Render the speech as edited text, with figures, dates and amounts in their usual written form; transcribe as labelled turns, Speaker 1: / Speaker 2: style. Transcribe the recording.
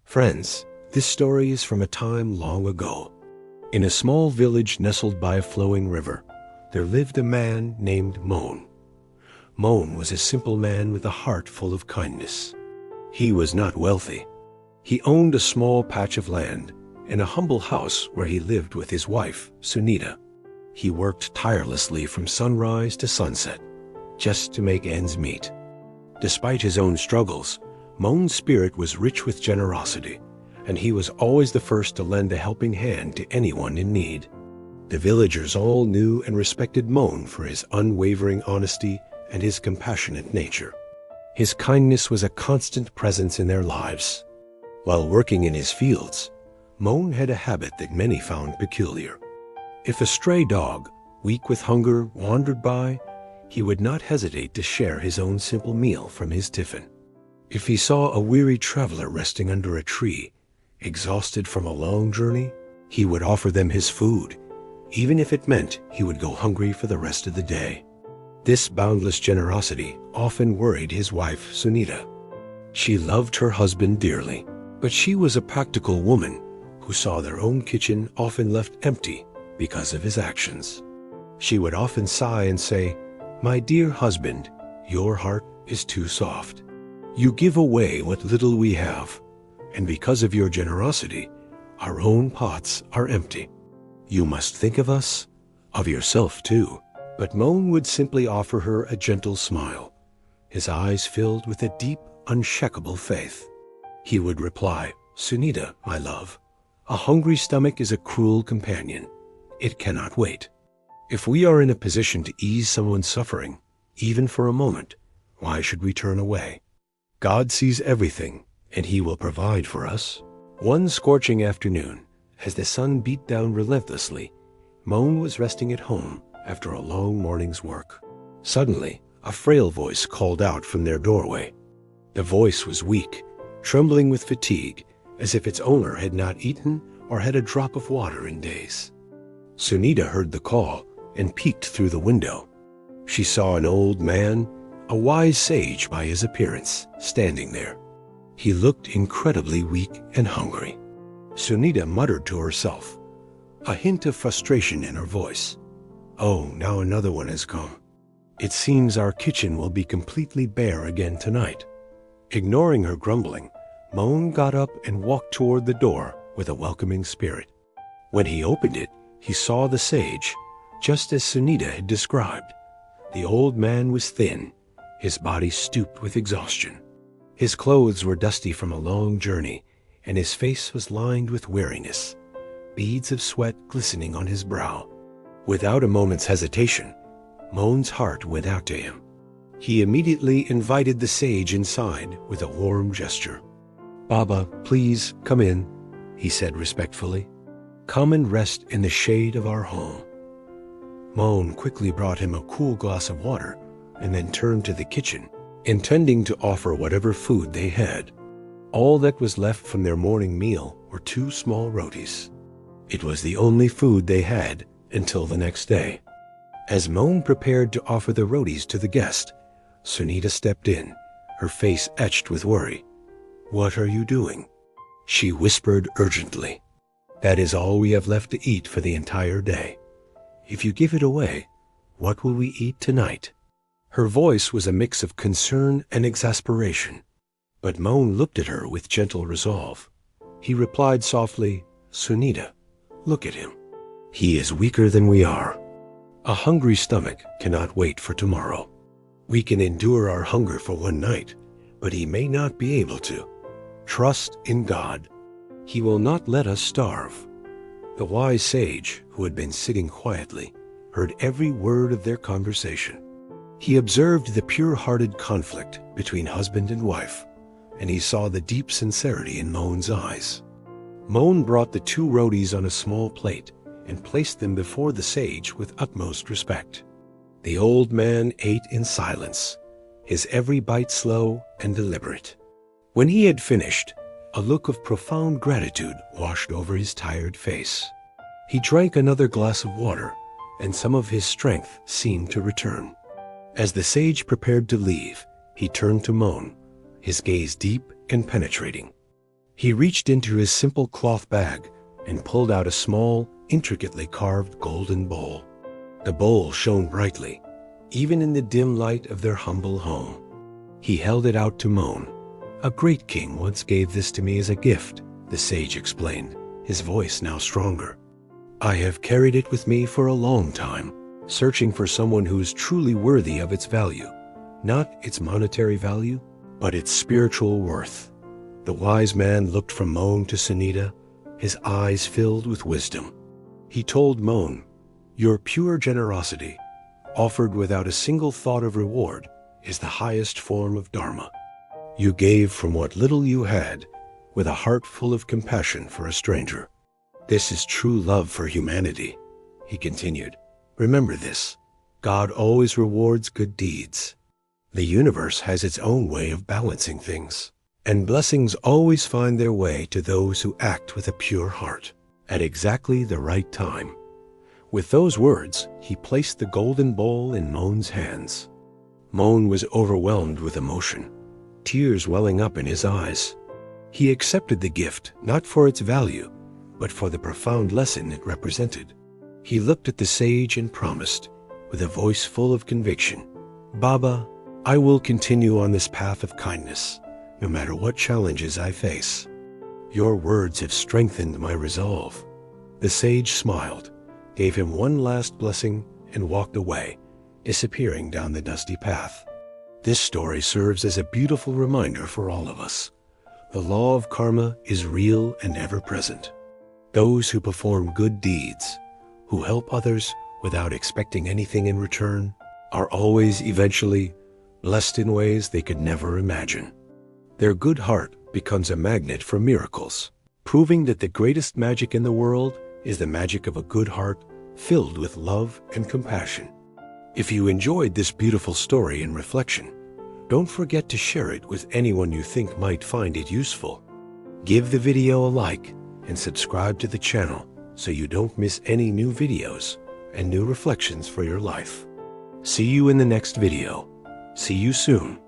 Speaker 1: Friends, this story is from a time long ago. In a small village nestled by a flowing river, there lived a man named Moan. Moan was a simple man with a heart full of kindness. He was not wealthy. He owned a small patch of land and a humble house where he lived with his wife, Sunita. He worked tirelessly from sunrise to sunset, just to make ends meet. Despite his own struggles, Moan's spirit was rich with generosity, and he was always the first to lend a helping hand to anyone in need. The villagers all knew and respected Moan for his unwavering honesty and his compassionate nature. His kindness was a constant presence in their lives. While working in his fields, Moan had a habit that many found peculiar. If a stray dog, weak with hunger, wandered by, he would not hesitate to share his own simple meal from his tiffin. If he saw a weary traveler resting under a tree, exhausted from a long journey, he would offer them his food, even if it meant he would go hungry for the rest of the day. This boundless generosity often worried his wife, Sunita. She loved her husband dearly, but she was a practical woman who saw their own kitchen often left empty because of his actions. She would often sigh and say, "My dear husband, your heart is too soft. You give away what little we have, and because of your generosity, our own pots are empty. You must think of us, of yourself too." But Moan would simply offer her a gentle smile, his eyes filled with a deep, unshakable faith. He would reply, "Sunita, my love, a hungry stomach is a cruel companion. It cannot wait. If we are in a position to ease someone's suffering, even for a moment, why should we turn away? God sees everything, and He will provide for us." One scorching afternoon, as the sun beat down relentlessly, Moan was resting at home after a long morning's work. Suddenly, a frail voice called out from their doorway. The voice was weak, trembling with fatigue, as if its owner had not eaten or had a drop of water in days. Sunita heard the call and peeked through the window. She saw an old man, a wise sage by his appearance, standing there. He looked incredibly weak and hungry. Sunita muttered to herself, a hint of frustration in her voice. "Oh, now another one has come. It seems our kitchen will be completely bare again tonight." Ignoring her grumbling, Moan got up and walked toward the door with a welcoming spirit. When he opened it, he saw the sage, just as Sunita had described. The old man was thin, his body stooped with exhaustion. His clothes were dusty from a long journey, and his face was lined with weariness, beads of sweat glistening on his brow. Without a moment's hesitation, Moan's heart went out to him. He immediately invited the sage inside with a warm gesture. "Baba, please come in," he said respectfully. "Come and rest in the shade of our home." Moan quickly brought him a cool glass of water and then turned to the kitchen, intending to offer whatever food they had. All that was left from their morning meal were 2 small rotis. It was the only food they had until the next day. As Moan prepared to offer the rotis to the guest, Sunita stepped in, her face etched with worry. "What are you doing?" she whispered urgently. "That is all we have left to eat for the entire day. If you give it away, what will we eat tonight?" Her voice was a mix of concern and exasperation, but Moan looked at her with gentle resolve. He replied softly, "Sunita, look at him. He is weaker than we are. A hungry stomach cannot wait for tomorrow. We can endure our hunger for one night, but he may not be able to. Trust in God. He will not let us starve." The wise sage, who had been sitting quietly, heard every word of their conversation. He observed the pure-hearted conflict between husband and wife, and he saw the deep sincerity in Moan's eyes. Moan brought the 2 rotis on a small plate and placed them before the sage with utmost respect. The old man ate in silence, his every bite slow and deliberate. When he had finished, a look of profound gratitude washed over his tired face. He drank another glass of water, and some of his strength seemed to return. As the sage prepared to leave, he turned to Moan, his gaze deep and penetrating. He reached into his simple cloth bag and pulled out a small, intricately carved golden bowl. The bowl shone brightly, even in the dim light of their humble home. He held it out to Moan. "A great king once gave this to me as a gift," the sage explained, his voice now stronger. "I have carried it with me for a long time, searching for someone who is truly worthy of its value, not its monetary value, but its spiritual worth." The wise man looked from Moan to Sunita, his eyes filled with wisdom. He told Moan, "Your pure generosity, offered without a single thought of reward, is the highest form of dharma. You gave from what little you had, with a heart full of compassion for a stranger. This is true love for humanity," he continued. "Remember this, God always rewards good deeds. The universe has its own way of balancing things, and blessings always find their way to those who act with a pure heart, at exactly the right time." With those words, he placed the golden bowl in Moan's hands. Moan was overwhelmed with emotion, tears welling up in his eyes. He accepted the gift not for its value, but for the profound lesson it represented. He looked at the sage and promised, with a voice full of conviction, "Baba, I will continue on this path of kindness, no matter what challenges I face. Your words have strengthened my resolve." The sage smiled, gave him one last blessing, and walked away, disappearing down the dusty path. This story serves as a beautiful reminder for all of us. The law of karma is real and ever-present. Those who perform good deeds, who help others without expecting anything in return, are always eventually blessed in ways they could never imagine. Their good heart becomes a magnet for miracles, proving that the greatest magic in the world is the magic of a good heart filled with love and compassion. If you enjoyed this beautiful story and reflection, don't forget to share it with anyone you think might find it useful. Give the video a like and subscribe to the channel so you don't miss any new videos and new reflections for your life. See you in the next video. See you soon.